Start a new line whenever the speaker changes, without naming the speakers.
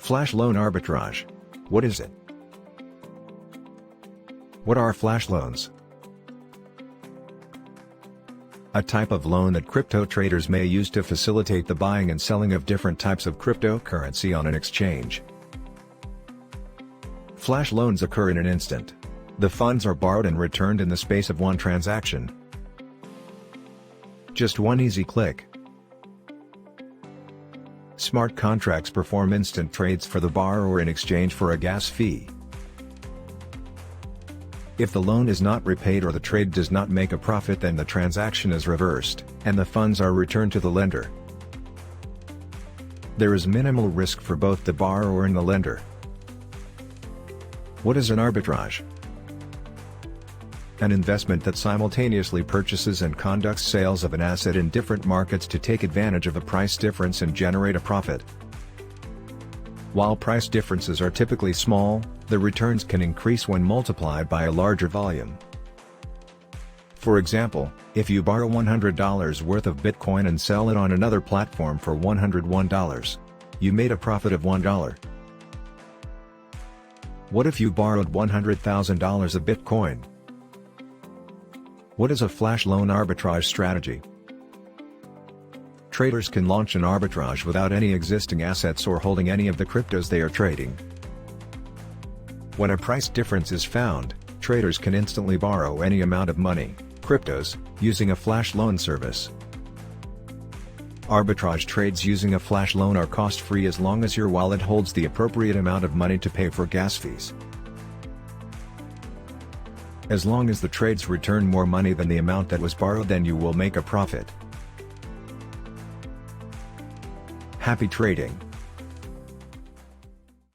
Flash Loan Arbitrage. What is it? What are flash loans? A type of loan that crypto traders may use to facilitate the buying and selling of different types of cryptocurrency on an exchange. Flash loans occur in an instant. The funds are borrowed and returned in the space of one transaction. Just one easy click. Smart contracts perform instant trades for the borrower in exchange for a gas fee. If the loan is not repaid or the trade does not make a profit, then the transaction is reversed, and the funds are returned to the lender. There is minimal risk for both the borrower and the lender. What is an arbitrage? An investment that simultaneously purchases and conducts sales of an asset in different markets to take advantage of a price difference and generate a profit. While price differences are typically small, the returns can increase when multiplied by a larger volume. For example, if you borrow $100 worth of Bitcoin and sell it on another platform for $101, you made a profit of $1. What if you borrowed $100,000 of Bitcoin? What is a flash loan arbitrage strategy? Traders can launch an arbitrage without any existing assets or holding any of the cryptos they are trading. When a price difference is found, traders can instantly borrow any amount of money, cryptos, using a flash loan service. Arbitrage trades using a flash loan are cost-free as long as your wallet holds the appropriate amount of money to pay for gas fees. As long as the trades return more money than the amount that was borrowed, then you will make a profit. Happy trading!